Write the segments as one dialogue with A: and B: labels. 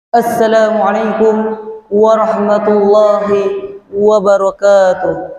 A: Assalamualaikum warahmatullahi wabarakatuh.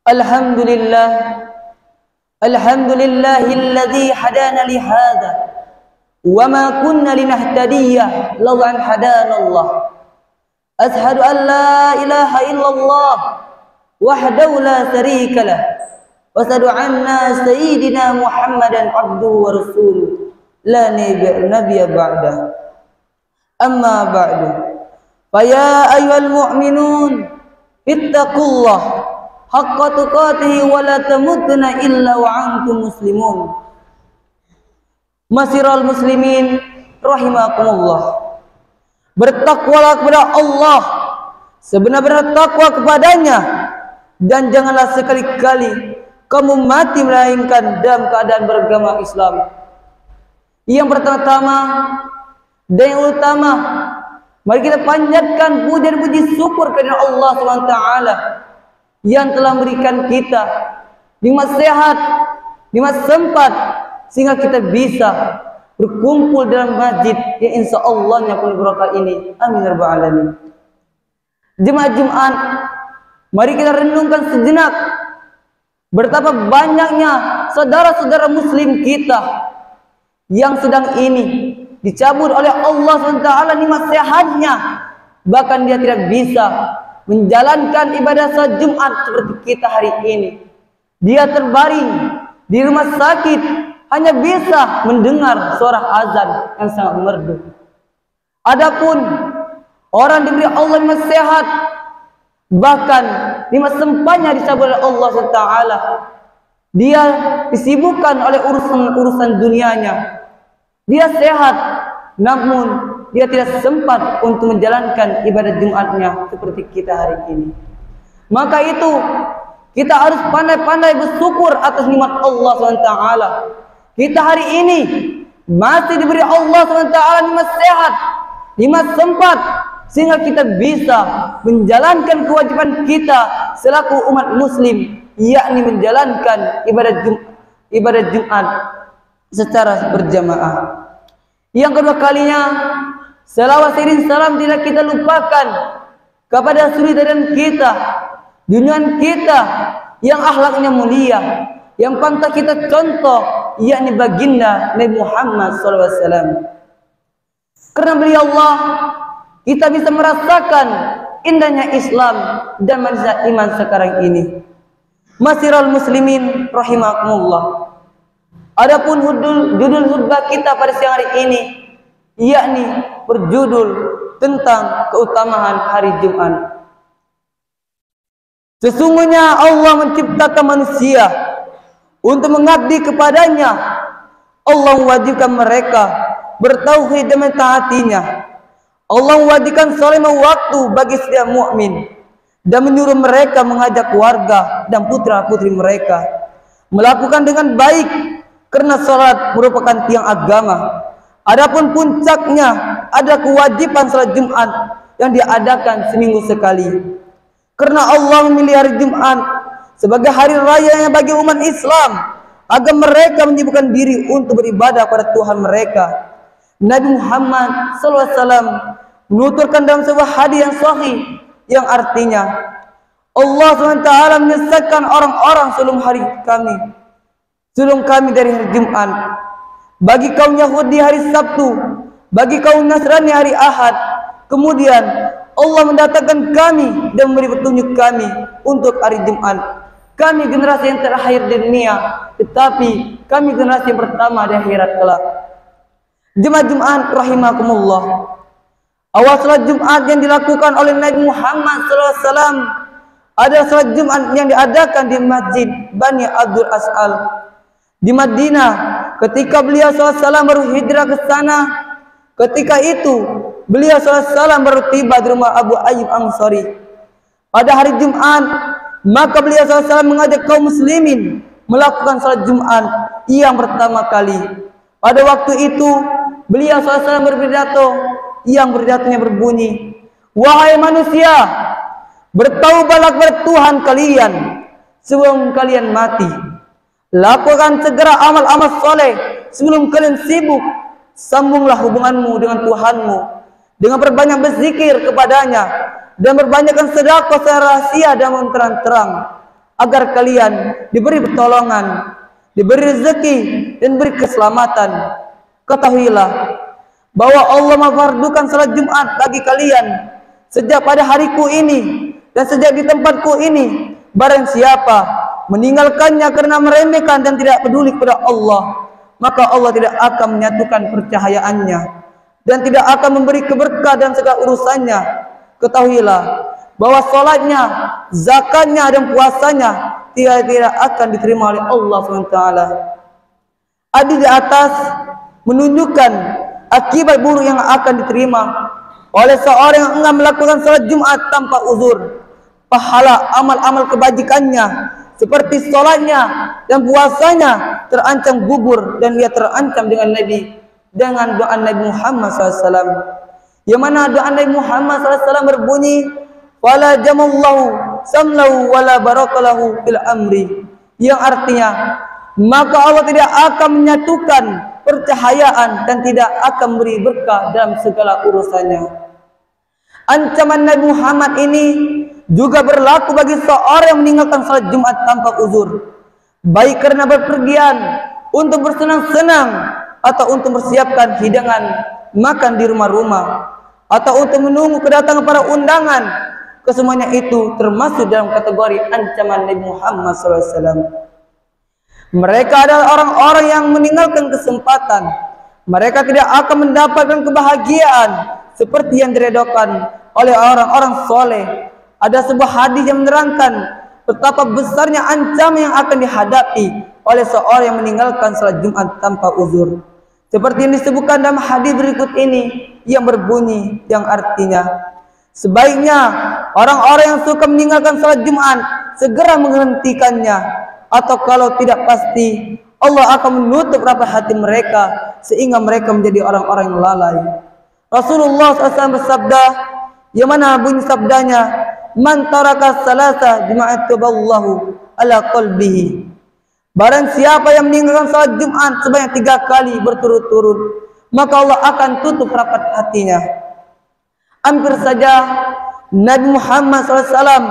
A: Alhamdulillah, alhamdulillahilladzi hadana li hadza wa ma kunna linahtadiyya laula an hadana Allah. Ashhadu an la ilaha illallah wahdahu la syarika lah wa asyhadu anna sayyidina Muhammadan abduhu wa rasuluh la nabiyya ba'da. Amma ba'du. Fa ya ayyuhal mu'minun ittaqullah haqqa tuqatih wa la tamutunna illa wa antum muslimun. Masyiral muslimin rahimakumullah. Bertakwalah kepada Allah sebenar-benar takwa kepadanya, dan janganlah sekali-kali kamu mati melainkan dalam keadaan beragama Islam. Yang pertama-tama dan yang utama, mari kita panjatkan puji dan puji syukur kepada Allah SWT yang telah memberikan kita nikmat sehat, nikmat sempat, sehingga kita bisa berkumpul dalam masjid yang insya Allahnya penuh berkah ini. Amin ya rabbal alamin. Jemaah Jumat, mari kita renungkan sejenak betapa banyaknya saudara-saudara muslim kita yang sedang ini dicabut oleh Allah SWT nikmat sehatnya, bahkan dia tidak bisa menjalankan ibadah salat Jumat seperti kita hari ini. Dia terbaring di rumah sakit, hanya bisa mendengar suara azan yang sangat merdu. Adapun orang diberi Allah nikmat sehat, bahkan nikmat sempatnya dicabut oleh Allah SWT. Dia disibukkan oleh urusan dunianya. Dia sehat, namun dia tidak sempat untuk menjalankan ibadah Jumatnya seperti kita hari ini. Maka itu kita harus pandai-pandai bersyukur atas nikmat Allah SWT. Kita hari ini masih diberi Allah SWT nikmat sehat, nikmat sempat, sehingga kita bisa menjalankan kewajiban kita selaku umat muslim, yakni menjalankan ibadah Jumat secara berjamaah. Yang kedua kalinya, selawat iring salam tidak kita lupakan kepada suri teladan kita, junjungan kita yang akhlaknya mulia, yang pantas kita contoh, yakni baginda Nabi Muhammad SAW. Karena beliau Allah, kita bisa merasakan indahnya Islam dan manisnya iman sekarang ini. Masyiral muslimin rahimakumullah. Adapun judul khutbah kita pada siang hari ini, yakni berjudul tentang keutamaan hari Jumat. Sesungguhnya Allah menciptakan manusia untuk mengabdi kepadanya. Allah mewajibkan mereka bertauhid dan mentaatinya. Allah mewajibkan salat waktu bagi setiap mukmin dan menyuruh mereka mengajak keluarga dan putra-putri mereka melakukan dengan baik, karena salat merupakan tiang agama. Adapun puncaknya ada kewajiban salat Jumat yang diadakan seminggu sekali. Karena Allah memilih hari Jumat sebagai hari raya yang bagi umat Islam agar mereka menyibukkan diri untuk beribadah pada Tuhan mereka. Nabi Muhammad SAW menuturkan dalam sebuah hadis yang sahih yang artinya Allah SWT menyesatkan orang-orang sebelum kami dari hari Jumat. Bagi kaum Yahudi hari Sabtu, bagi kaum Nasrani hari Ahad. Kemudian Allah mendatangkan kami dan memberi petunjuk kami untuk hari Jumat. Kami generasi yang terakhir di dunia, tetapi kami generasi yang pertama di akhirat kelak. Jemaah Jumat rahimakumullah. Awal salat Jumat yang dilakukan oleh Nabi Muhammad SAW adalah salat Jumat yang diadakan di Masjid Bani Abdul As'al di Madinah. Ketika beliau SAW baru hijrah ke sana, ketika itu beliau SAW baru tiba di rumah Abu Ayyub Ansari. Pada hari Jumat, maka beliau SAW mengajak kaum muslimin melakukan salat Jumat yang pertama kali. Pada waktu itu beliau SAW berpidato yang pidatonya berbunyi, "Wahai manusia, bertaubatlah kepada Tuhan kalian sebelum kalian mati. Lakukan segera amal-amal soleh sebelum kalian sibuk. Sambunglah hubunganmu dengan Tuhanmu dengan berbanyak berzikir kepadanya dan berbanyakkan sedekah secara rahasia dan terang-terang, agar kalian diberi pertolongan, diberi rezeki dan diberi keselamatan. Ketahuilah bahwa Allah memfardukan salat Jumat bagi kalian sejak pada hariku ini dan sejak di tempatku ini. Barang siapa meninggalkannya karena meremehkan dan tidak peduli kepada Allah, maka Allah tidak akan menyatukan percahayaannya dan tidak akan memberi keberkah dan segala urusannya. Ketahuilah bahwa salatnya, zakatnya dan puasanya tidak akan diterima oleh Allah SWT. Hadis di atas menunjukkan akibat buruk yang akan diterima oleh seorang yang enggan melakukan salat Jumat tanpa uzur. Pahala amal-amal kebajikannya seperti salatnya dan puasanya terancam gugur, dan ia terancam dengan doa Nabi Muhammad SAW, yang mana doa Nabi Muhammad SAW berbunyi, "Wala jamallahu samlahu wala barakalahu fil amri," yang artinya maka Allah tidak akan menyatukan percahayaan dan tidak akan beri berkah dalam segala urusannya. Ancaman Nabi Muhammad ini juga berlaku bagi seorang yang meninggalkan salat Jumat tanpa uzur, baik karena berpergian untuk bersenang-senang atau untuk mempersiapkan hidangan makan di rumah-rumah atau untuk menunggu kedatangan para undangan. Kesemuanya itu termasuk dalam kategori ancaman Nabi Muhammad SAW. Mereka adalah orang-orang yang meninggalkan kesempatan. Mereka tidak akan mendapatkan kebahagiaan seperti yang diredokkan oleh orang-orang soleh. Ada sebuah hadis yang menerangkan betapa besarnya ancaman yang akan dihadapi oleh seorang yang meninggalkan salat Jumat tanpa uzur. Seperti yang disebutkan dalam hadis berikut ini yang berbunyi, yang artinya, sebaiknya orang-orang yang suka meninggalkan salat Jumat segera menghentikannya, atau kalau tidak pasti Allah akan menutup rapat hati mereka sehingga mereka menjadi orang-orang yang lalai. Rasulullah SAW bersabda, yang mana bunyi sabdanya, man taraka salasa jama'ataballahu ala qalbihi. Barang siapa yang meninggalkan salat Jumat sebanyak 3 kali berturut-turut, maka Allah akan tutup rapat hatinya. Hampir saja Nabi Muhammad SAW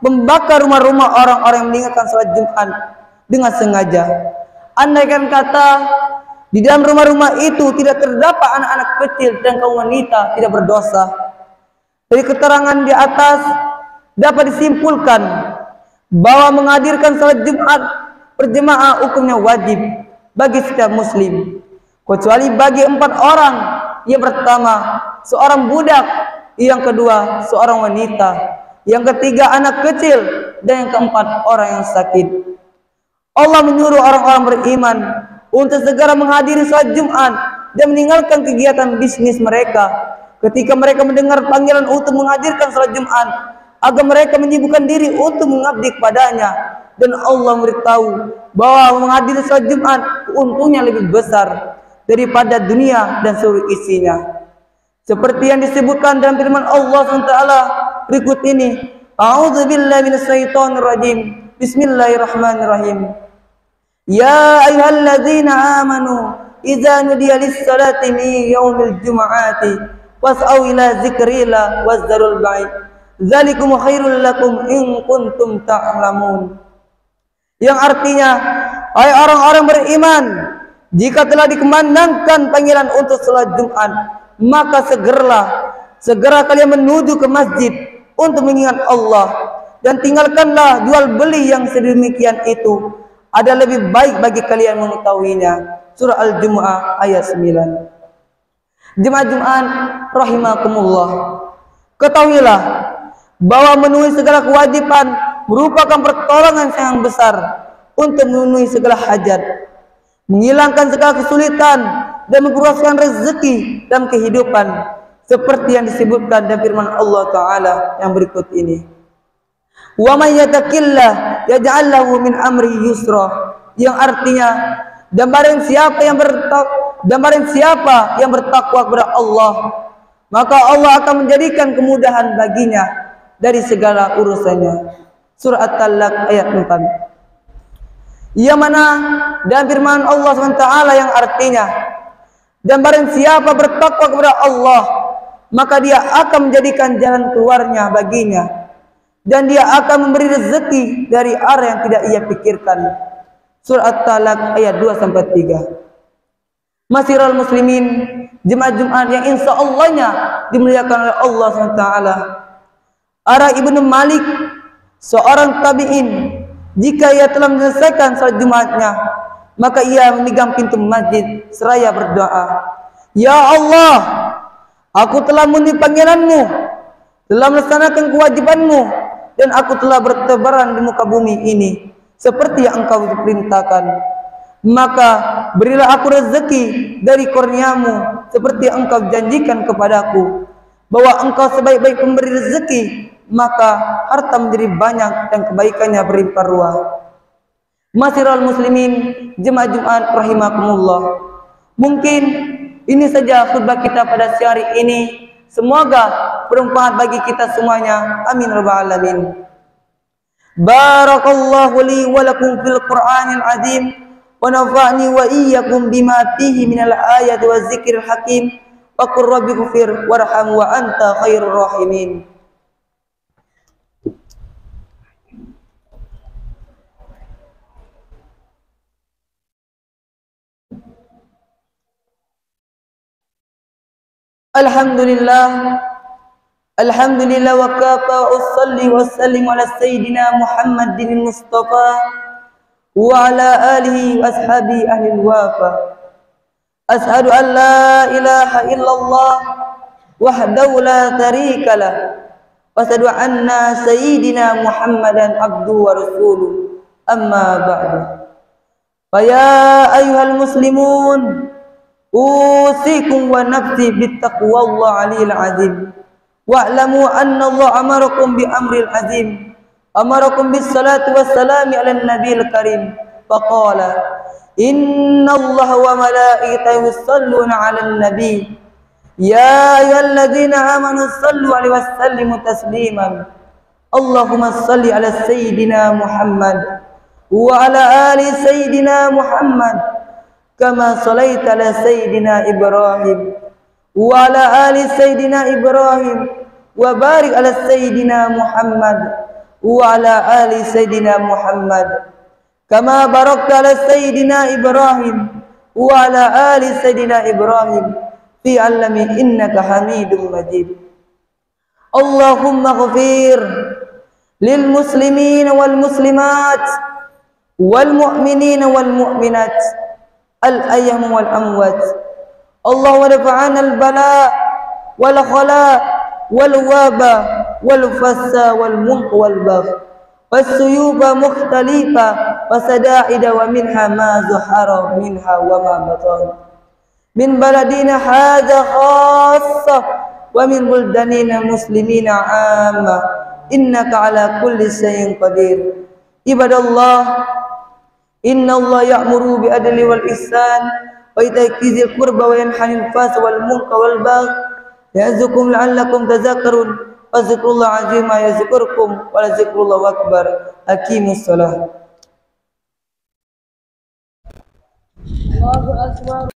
A: membakar rumah-rumah orang-orang yang meninggalkan salat Jumat dengan sengaja. Andaikan kata di dalam rumah-rumah itu tidak terdapat anak-anak kecil dan kaum wanita tidak berdosa. Dari keterangan di atas dapat disimpulkan bahwa menghadirkan salat Jumat berjemaah hukumnya wajib bagi setiap muslim, kecuali bagi 4 orang. Yang pertama, seorang budak. Yang kedua, seorang wanita. Yang ketiga, anak kecil. Dan yang keempat, orang yang sakit. Allah menyuruh orang-orang beriman untuk segera menghadiri salat Jumat dan meninggalkan kegiatan bisnis mereka ketika mereka mendengar panggilan untuk menghadirkan salat Jumat, agar mereka menyibukkan diri untuk mengabdi kepadanya. Dan Allah memberitahu bahwa menghadiri salat Jumat untungnya lebih besar daripada dunia dan seluruh isinya. Seperti yang disebutkan dalam firman Allah SWT berikut ini, A'udzubillahi minasyaitonirrajim. Bismillahirrahmanirrahim. Ya ayyuhalladzina amanu idza nudiya lis-salati min yaumil jumu'ati fas'au ila dzikrillah wazarul bai'. Dzalikum khairul lakum in kuntum ta'lamun. Yang artinya, hai orang-orang beriman, jika telah dikumandangkan panggilan untuk salat Jumat, maka segera kalian menuju ke masjid untuk mengingat Allah, dan tinggalkanlah jual beli yang sedemikian itu, ada lebih baik bagi kalian mengetahuinya. Surah Al-Jumu'ah ayat 9. Jemaah Jumat rahimakumullah, ketahuilah bahwa memenuhi segala kewajiban merupakan pertolongan yang besar untuk memenuhi segala hajat, menghilangkan segala kesulitan dan memperluaskan rezeki dalam kehidupan, seperti yang disebutkan dalam firman Allah Ta'ala yang berikut ini. Wa may yattaqillah yaj'al lahu min amri yusra, yang artinya, dan barang siapa yang bertakwa kepada Allah, maka Allah akan menjadikan kemudahan baginya dari segala urusannya. Surah At-Talaq ayat 4. Yang mana dan firman Allah SWT yang artinya, dan barang siapa bertakwa kepada Allah, maka dia akan menjadikan jalan keluarnya baginya, dan dia akan memberi rezeki dari arah yang tidak ia pikirkan. Surah At-Talaq ayat 2-3. Masyiral muslimin, jemaah Jumat yang insya Allahnya dimuliakan oleh Allah SWT. Ara Ibnu Malik, seorang tabi'in, jika ia telah menyelesaikan salat Jumatnya, maka ia memegang pintu masjid seraya berdoa, Ya Allah, aku telah memenuhi panggilanmu, telah melaksanakan kewajibanmu, dan aku telah bertebaran di muka bumi ini seperti yang engkau perintahkan. Maka berilah aku rezeki dari kurniamu seperti yang engkau janjikan kepadaku, bahwa engkau sebaik-baik pemberi rezeki, maka harta menjadi banyak dan kebaikannya berlimpah ruah. Masyiral muslimin, jemaah Jumat rahimakumullah, mungkin ini saja khutbah kita pada siang hari ini. Semoga bermanfaat bagi kita semuanya. Amin rabbal alamin. Barakallahu li wa lakum fil Qur'anil azim, ونفعني وإياكم بما فيه من الآيات والذكر الحكيم وقل رب اغفر وارحم وأنت خير الراحمين. Alhamdulillah wa kafa usalli wa sallim ala sayyidina Muhammadin Mustafa wa ala alihi wa ashabi ahli wafa. Ashhadu an la ilaha illallah wahdahu la syarika lah wa asyhadu anna sayyidina Muhammadan abduhu wa rasuluh. Amma ba'du. Fa ya ayyuhal muslimun usikum wa nafsi bittaqwallahi aliyil azim. Wa'lamu anna Allah amarakum bi amril azim. Amarakum bis salati wassalami ala nabiyil karim. Faqala inna Allah wa malaikatahu yusalluna 'alan nabi. Ya ayyuhalladzina amanu sallu 'alaihi wa sallimu tasliman. Allahumma salli 'ala sayyidina Muhammad wa 'ala ali sayyidina Muhammad kama shallaita 'ala sayyidina Ibrahim wa 'ala ali sayyidina Ibrahim wa barik 'ala sayyidina Muhammad wa 'ala ali sayyidina Muhammad kama barakta 'ala sayyidina Ibrahim wa 'ala ali sayyidina Ibrahim fi 'alamin innaka Hamidum Majid. Allahumma ighfir lil muslimin wal muslimat wal mu'minin wal mu'minat al ayyam wal amwat. Allahumma dafa'ana al bala wal khala wal waba wal fassa wal munq wal bagh wasuyuba mukhtalifa wasada'ida wa minha ma zuhara minha wa ma batan min baladina hadha khassa wa min buldanina muslimina amma innaka ala kulli shay'in qadir. Ibadallah, inna Allah ya'muru bi adli wal ihsan wa ita'i dzil qurba wa yanha 'anil fahsya'i wal munkari wal baghi ya'idzukum la'allakum tadhakkarun. Fazkurullah azima yazkurkum wa lazikrullahi akbar. Aqimus shalah. Allahu akbar.